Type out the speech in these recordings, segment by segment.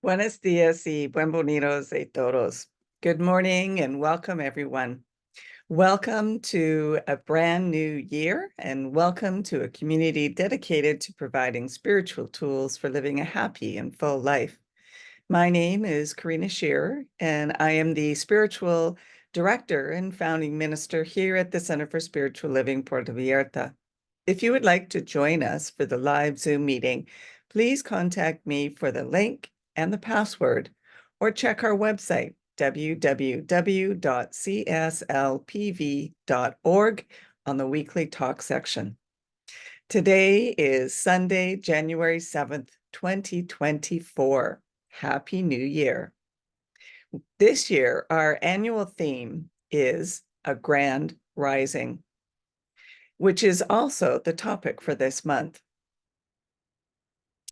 Buenos días y bienvenidos a todos. Good morning and welcome, everyone. Welcome to a brand new year and welcome to a community dedicated to providing spiritual tools for living a happy and full life. My name is Karina Shearer, and I am the spiritual director and founding minister here at the Center for Spiritual Living Puerto Vallarta. If you would like to join us for the live Zoom meeting, please contact me for the link and the password, or check our website, www.cslpv.org, on the weekly talk section. Today is Sunday, January 7th, 2024. Happy New Year. This year, our annual theme is A Grand Rising, which is also the topic for this month.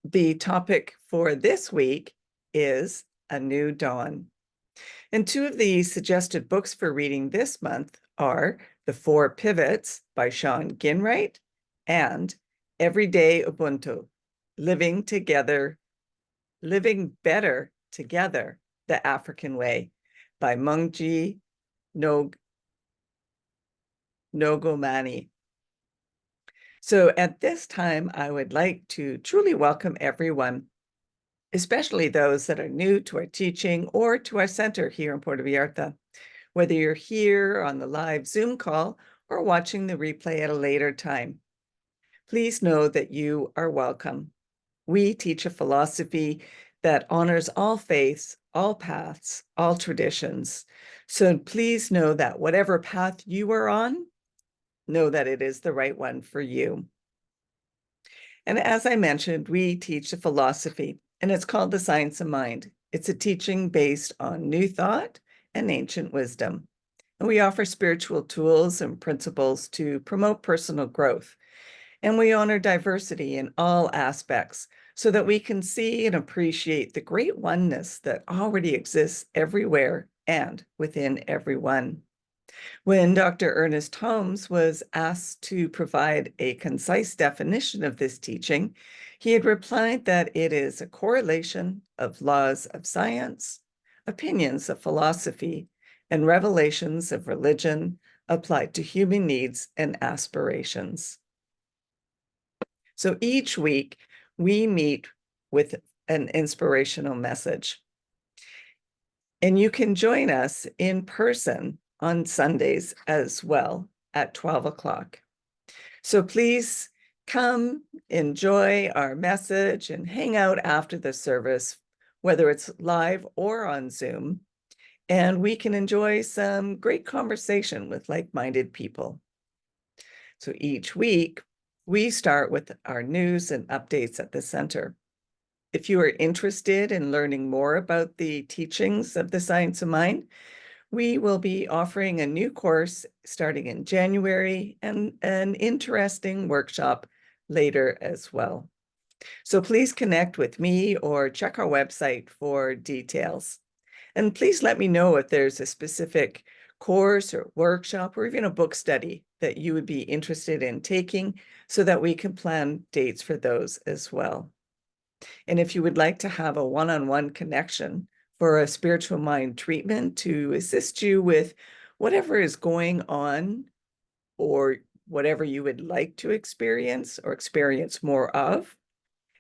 The topic for this week is A New Dawn. And two of the suggested books for reading this month are The Four Pivots by Sean Ginwright and Everyday Ubuntu, Living Better Together, the African Way by Mungji Ngomani. So at this time, I would like to truly welcome everyone, especially those that are new to our teaching or to our center here in Puerto Vallarta, whether you're here on the live Zoom call or watching the replay at a later time. Please know that you are welcome. We teach a philosophy that honors all faiths, all paths, all traditions. So please know that whatever path you are on, know that it is the right one for you. And as I mentioned, we teach a philosophy, and it's called the Science of Mind. It's a teaching based on new thought and ancient wisdom. And we offer spiritual tools and principles to promote personal growth. And we honor diversity in all aspects so that we can see and appreciate the great oneness that already exists everywhere and within everyone. When Dr. Ernest Holmes was asked to provide a concise definition of this teaching, he had replied that it is a correlation of laws of science, opinions of philosophy, and revelations of religion applied to human needs and aspirations. So each week, we meet with an inspirational message. And you can join us in person on Sundays as well at 12 o'clock. So please come, enjoy our message, and hang out after the service, whether it's live or on Zoom, and we can enjoy some great conversation with like-minded people. So each week, we start with our news and updates at the center. If you are interested in learning more about the teachings of the Science of Mind, we will be offering a new course starting in January and an interesting workshop later as well. So please connect with me or check our website for details. And please let me know if there's a specific course or workshop or even a book study that you would be interested in taking so that we can plan dates for those as well. And if you would like to have a one-on-one connection for a spiritual mind treatment to assist you with whatever is going on or whatever you would like to experience or experience more of,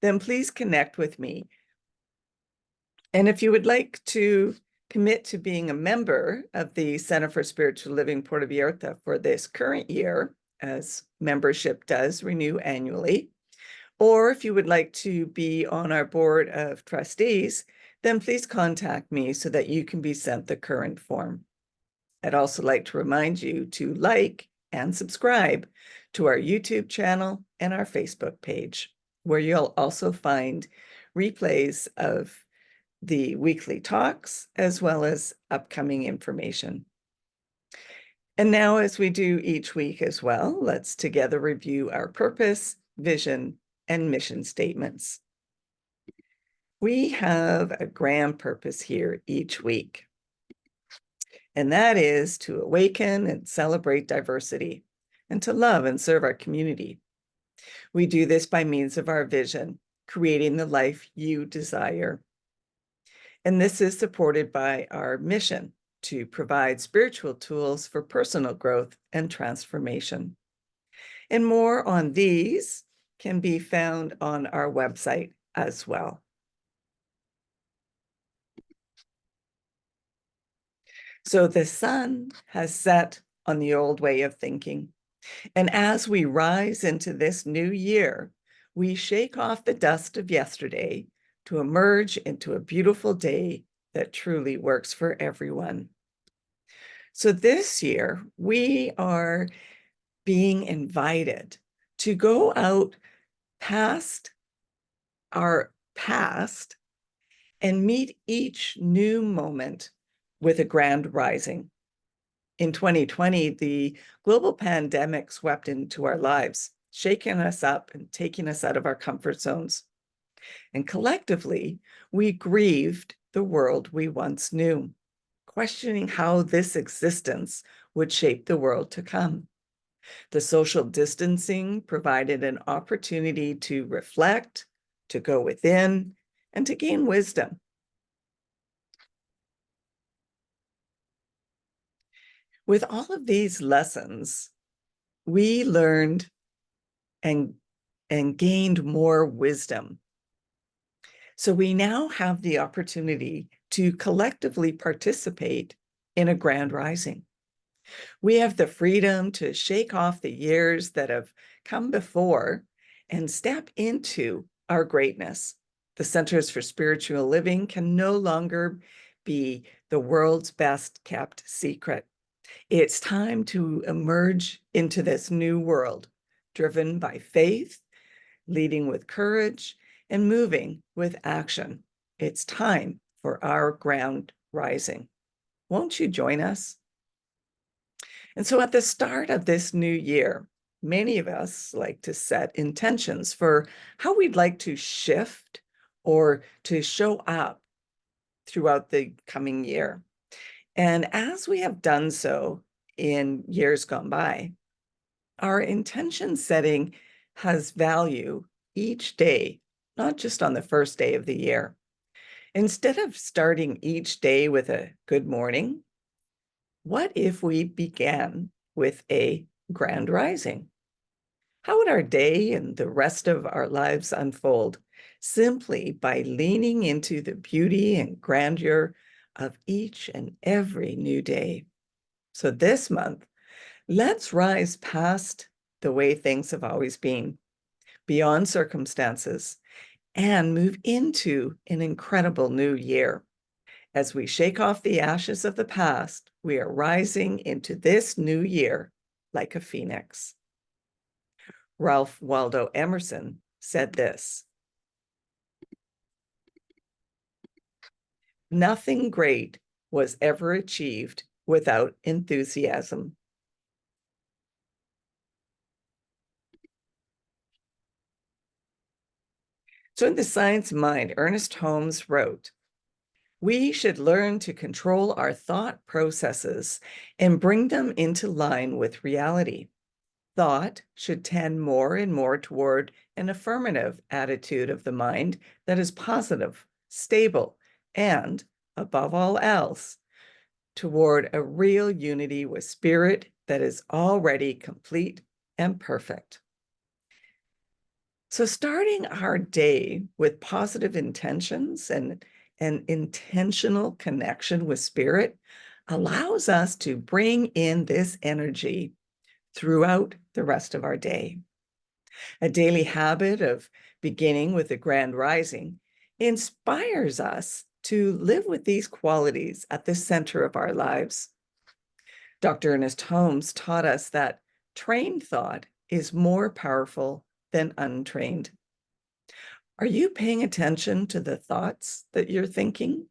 then please connect with me. And if you would like to commit to being a member of the Center for Spiritual Living Puerto Vallarta for this current year, as membership does renew annually, or if you would like to be on our board of trustees, then please contact me so that you can be sent the current form. I'd also like to remind you to like and subscribe to our YouTube channel and our Facebook page, where you'll also find replays of the weekly talks as well as upcoming information. And now, as we do each week as well, let's together review our purpose, vision, and mission statements. We have a grand purpose here each week, and that is to awaken and celebrate diversity and to love and serve our community. We do this by means of our vision, creating the life you desire. And this is supported by our mission to provide spiritual tools for personal growth and transformation. And more on these can be found on our website as well. So the sun has set on the old way of thinking. And as we rise into this new year, we shake off the dust of yesterday to emerge into a beautiful day that truly works for everyone. So this year, we are being invited to go out past our past and meet each new moment with a grand rising. In 2020, the global pandemic swept into our lives, shaking us up and taking us out of our comfort zones. And collectively, we grieved the world we once knew, questioning how this existence would shape the world to come. The social distancing provided an opportunity to reflect, to go within, and to gain wisdom. With all of these lessons, we learned and gained more wisdom. So we now have the opportunity to collectively participate in a grand rising. We have the freedom to shake off the years that have come before and step into our greatness. The Centers for Spiritual Living can no longer be the world's best kept secret. It's time to emerge into this new world, driven by faith, leading with courage, and moving with action. It's time for our ground rising. Won't you join us? And so at the start of this new year, many of us like to set intentions for how we'd like to shift or to show up throughout the coming year. And as we have done so in years gone by, our intention setting has value each day, not just on the first day of the year. Instead of starting each day with a good morning, what if we began with a grand rising? How would our day and the rest of our lives unfold simply by leaning into the beauty and grandeur of each and every new day? So this month, let's rise past the way things have always been, beyond circumstances, and move into an incredible new year. As we shake off the ashes of the past, we are rising into this new year like a phoenix. Ralph Waldo Emerson said this: "Nothing great was ever achieved without enthusiasm." So in The Science Mind, Ernest Holmes wrote, "We should learn to control our thought processes and bring them into line with reality. Thought should tend more and more toward an affirmative attitude of the mind that is positive, stable, and, above all else, toward a real unity with spirit that is already complete and perfect." So starting our day with positive intentions and an intentional connection with spirit allows us to bring in this energy throughout the rest of our day. A daily habit of beginning with a grand rising inspires us to live with these qualities at the center of our lives. Dr. Ernest Holmes taught us that trained thought is more powerful than untrained. Are you paying attention to the thoughts that you're thinking?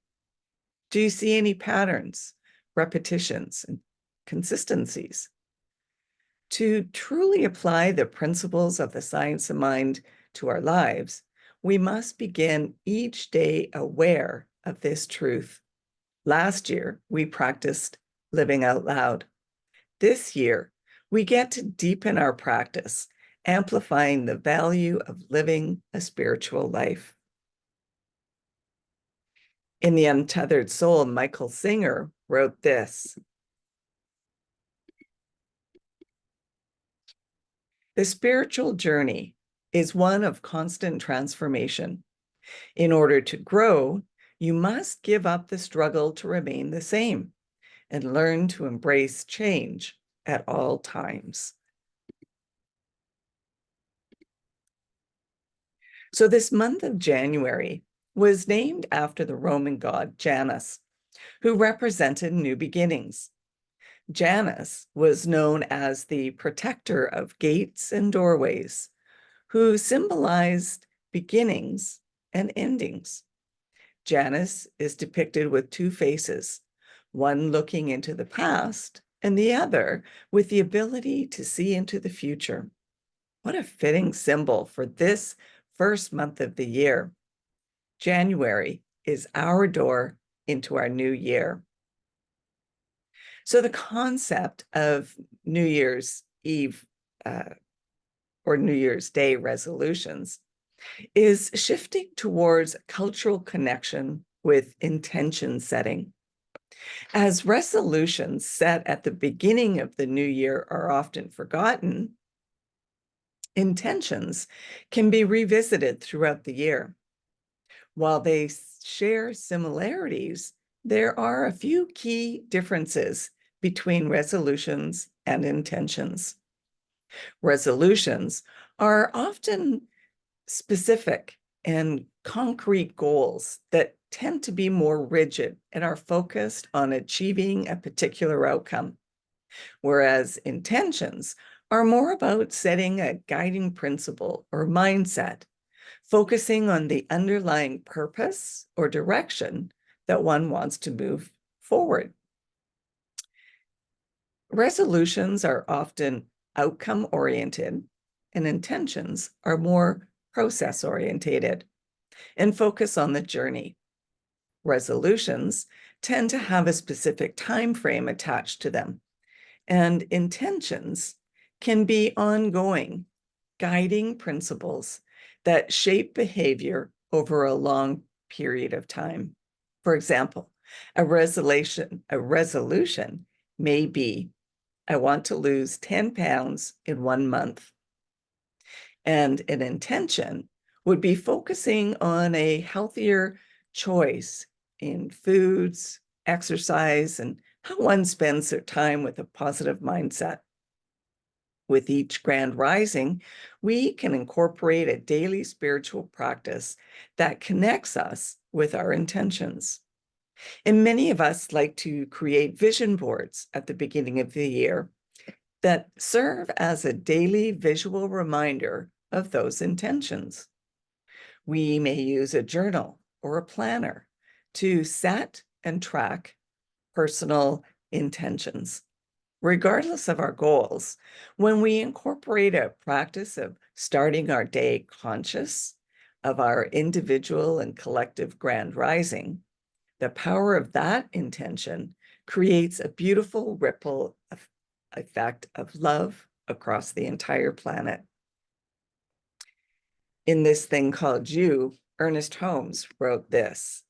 Do you see any patterns, repetitions, and consistencies? To truly apply the principles of the science of mind to our lives, we must begin each day aware of this truth. Last year, we practiced living out loud. This year, we get to deepen our practice, amplifying the value of living a spiritual life. In The Untethered Soul, Michael Singer wrote this: "The spiritual journey is one of constant transformation. In order to grow, you must give up the struggle to remain the same and learn to embrace change at all times." So this month of January was named after the Roman god Janus, who represented new beginnings. Janus was known as the protector of gates and doorways, who symbolized beginnings and endings. Janus is depicted with two faces, one looking into the past and the other with the ability to see into the future. What a fitting symbol for this first month of the year. January is our door into our new year. So the concept of New Year's Eve or New Year's Day resolutions is shifting towards cultural connection with intention setting. As resolutions set at the beginning of the new year are often forgotten, intentions can be revisited throughout the year. While they share similarities, there are a few key differences between resolutions and intentions. Resolutions are often specific and concrete goals that tend to be more rigid and are focused on achieving a particular outcome, whereas intentions are more about setting a guiding principle or mindset, focusing on the underlying purpose or direction that one wants to move forward. Resolutions are often outcome-oriented, and intentions are more process-orientated and focus on the journey. Resolutions tend to have a specific time frame attached to them, and intentions can be ongoing, guiding principles that shape behavior over a long period of time. For example, a resolution may be, I want to lose 10 pounds in 1 month. And an intention would be focusing on a healthier choice in foods, exercise, and how one spends their time with a positive mindset. With each grand rising, we can incorporate a daily spiritual practice that connects us with our intentions. And many of us like to create vision boards at the beginning of the year that serve as a daily visual reminder of those intentions. We may use a journal or a planner to set and track personal intentions. Regardless of our goals, when we incorporate a practice of starting our day conscious of our individual and collective grand rising, the power of that intention creates a beautiful ripple effect of love across the entire planet. In This Thing Called You, Ernest Holmes wrote this: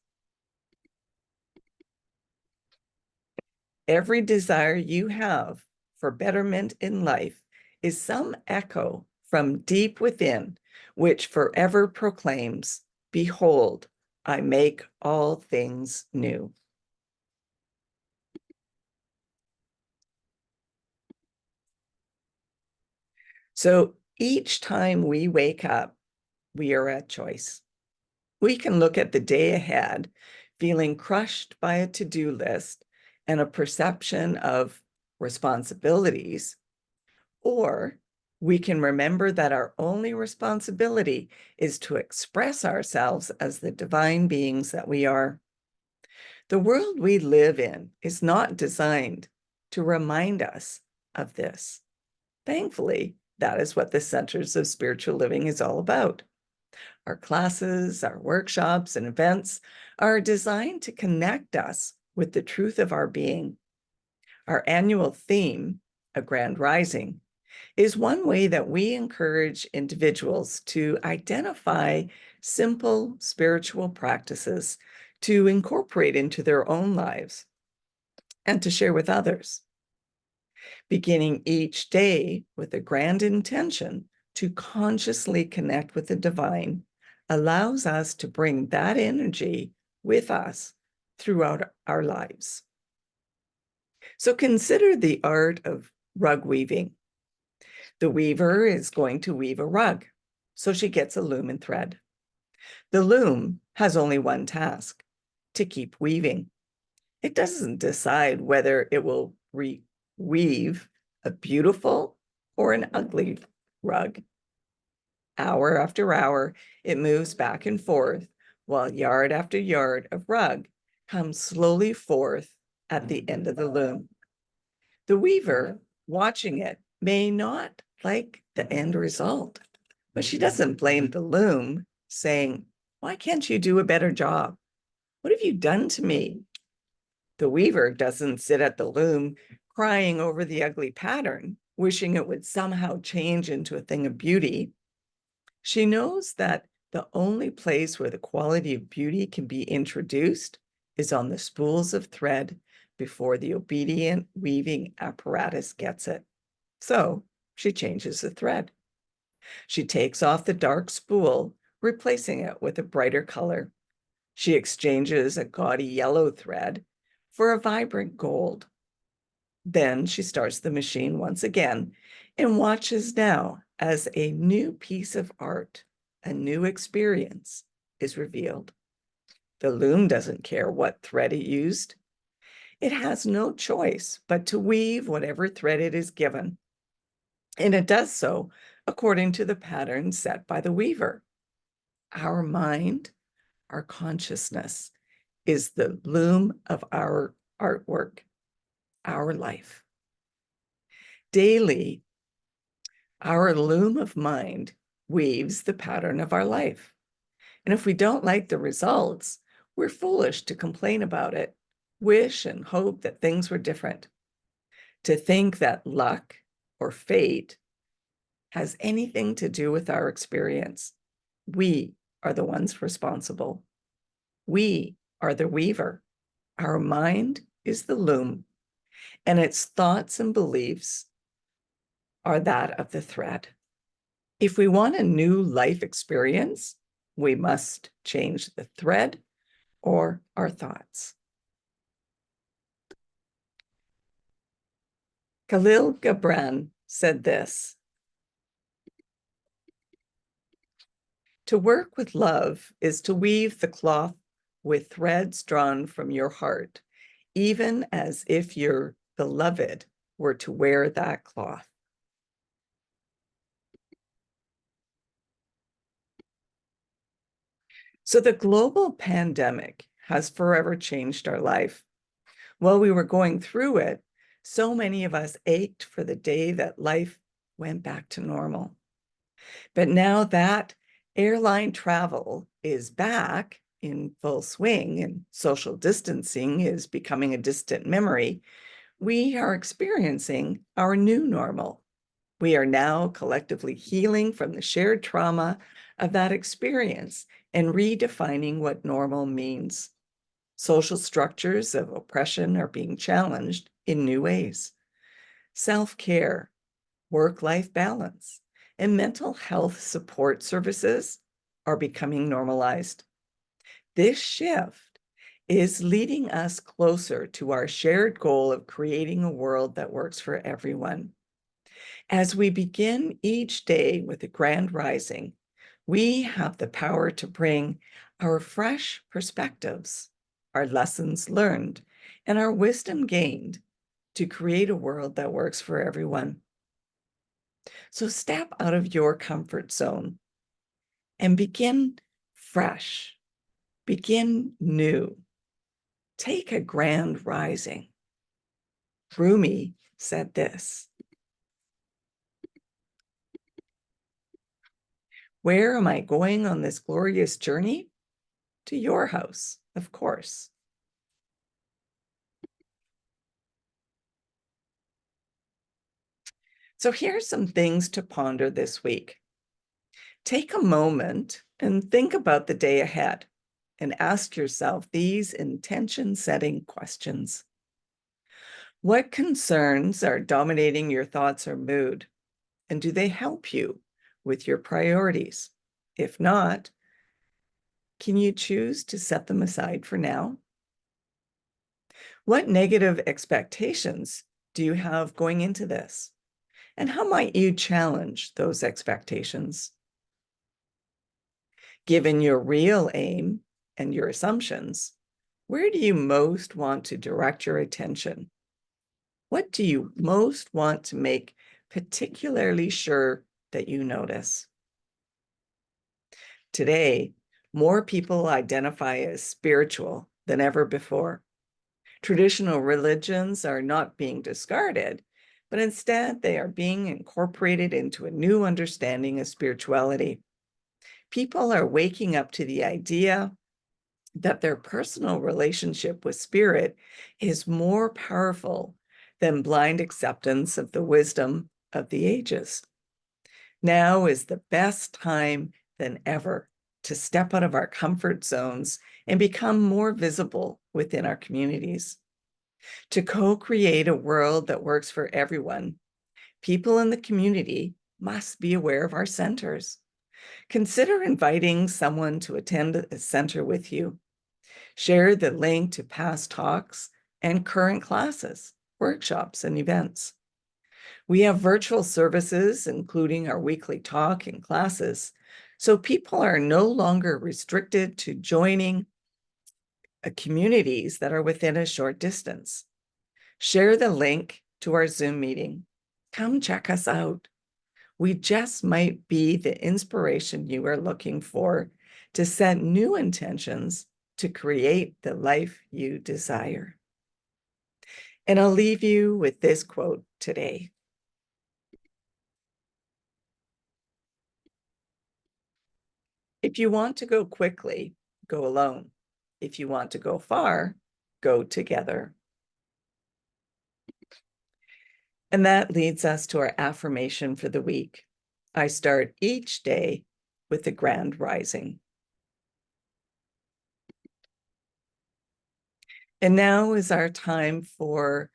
"Every desire you have for betterment in life is some echo from deep within, which forever proclaims, 'Behold, I make all things new.'" So each time we wake up, we are at choice. We can look at the day ahead, feeling crushed by a to-do list and a perception of responsibilities, or we can remember that our only responsibility is to express ourselves as the divine beings that we are. The world we live in is not designed to remind us of this. Thankfully, that is what the Centers of Spiritual Living is all about. Our classes, our workshops, and events are designed to connect us with the truth of our being. Our annual theme, A Grand Rising, is one way that we encourage individuals to identify simple spiritual practices to incorporate into their own lives and to share with others. Beginning each day with a grand intention to consciously connect with the divine allows us to bring that energy with us throughout our lives. So consider the art of rug weaving. The weaver is going to weave a rug, so she gets a loom and thread. The loom has only one task: to keep weaving. It doesn't decide whether it will weave a beautiful or an ugly rug. Hour after hour, it moves back and forth, while yard after yard of rug comes slowly forth at the end of the loom. The weaver, watching it, may not like the end result, but she doesn't blame the loom, saying, "Why can't you do a better job? What have you done to me?" The weaver doesn't sit at the loom crying over the ugly pattern, wishing it would somehow change into a thing of beauty. She knows that the only place where the quality of beauty can be introduced is on the spools of thread before the obedient weaving apparatus gets it. So she changes the thread. She takes off the dark spool, replacing it with a brighter color. She exchanges a gaudy yellow thread for a vibrant gold. Then she starts the machine once again and watches now as a new piece of art, a new experience is revealed. The loom doesn't care what thread it used. It has no choice but to weave whatever thread it is given. And it does so according to the pattern set by the weaver. Our mind, our consciousness, is the loom of our artwork, our life. Daily, our loom of mind weaves the pattern of our life. And if we don't like the results, we're foolish to complain about it, wish and hope that things were different. To think that luck or fate has anything to do with our experience. We are the ones responsible. We are the weaver. Our mind is the loom, and its thoughts and beliefs are that of the thread. If we want a new life experience, we must change the thread or our thoughts. Khalil Gibran said this: "To work with love is to weave the cloth with threads drawn from your heart, even as if your beloved were to wear that cloth." So the global pandemic has forever changed our life. While we were going through it, so many of us ached for the day that life went back to normal. But now that airline travel is back in full swing and social distancing is becoming a distant memory, we are experiencing our new normal. We are now collectively healing from the shared trauma of that experience and redefining what normal means. Social structures of oppression are being challenged in new ways. Self-care, work-life balance, and mental health support services are becoming normalized. This shift is leading us closer to our shared goal of creating a world that works for everyone. As we begin each day with a grand rising, we have the power to bring our fresh perspectives, our lessons learned, and our wisdom gained to create a world that works for everyone. So step out of your comfort zone and begin fresh, begin new. Take a grand rising. Rumi said this: "Where am I going on this glorious journey? To your house, of course." So here's some things to ponder this week. Take a moment and think about the day ahead and ask yourself these intention-setting questions. What concerns are dominating your thoughts or mood? And do they help you with your priorities? If not, can you choose to set them aside for now? What negative expectations do you have going into this? And how might you challenge those expectations? Given your real aim and your assumptions, where do you most want to direct your attention? What do you most want to make particularly sure that you notice? Today, more people identify as spiritual than ever before. Traditional religions are not being discarded, but instead they are being incorporated into a new understanding of spirituality. People are waking up to the idea that their personal relationship with spirit is more powerful than blind acceptance of the wisdom of the ages. Now is the best time than ever to step out of our comfort zones and become more visible within our communities. To co-create a world that works for everyone, people in the community must be aware of our centers. Consider inviting someone to attend a center with you. Share the link to past talks and current classes, workshops, and events. We have virtual services, including our weekly talk and classes, so people are no longer restricted to joining communities that are within a short distance. Share the link to our Zoom meeting. Come check us out. We just might be the inspiration you are looking for to set new intentions to create the life you desire. And I'll leave you with this quote today. If you want to go quickly, go alone. If you want to go far, go together. And that leads us to our affirmation for the week. I start each day with the grand rising. And now is our time for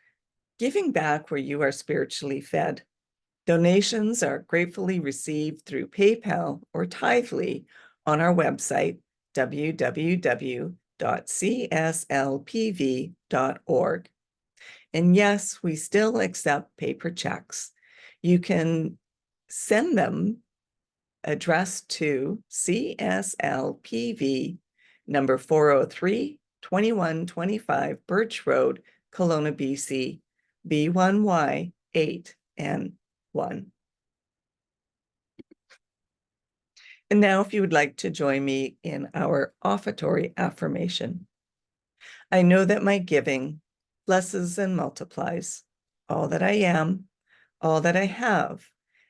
giving back where you are spiritually fed. Donations are gratefully received through PayPal or Tithely on our website, www.cslpv.org. And yes, we still accept paper checks. You can send them addressed to CSLPV number 403, 2125 Birch Road, Kelowna, BC, B1Y8N1. And now if you would like to join me in our offertory affirmation. I know that my giving blesses and multiplies all that I am, all that I have,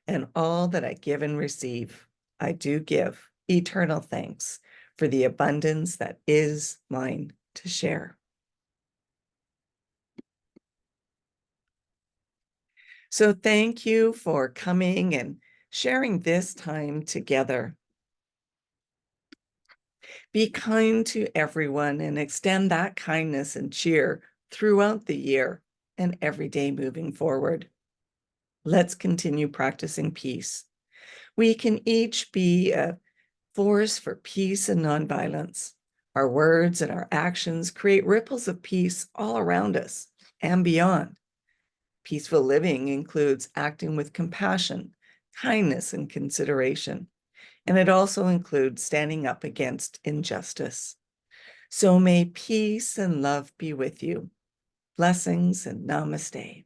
and all that I give and receive. I do give eternal thanks for the abundance that is mine to share. So thank you for coming and sharing this time together. Be kind to everyone and extend that kindness and cheer throughout the year and every day moving forward. Let's continue practicing peace. We can each be a force for peace and nonviolence. Our words and our actions create ripples of peace all around us and beyond. Peaceful living includes acting with compassion, kindness, and consideration. And it also includes standing up against injustice. So may peace and love be with you. Blessings and namaste.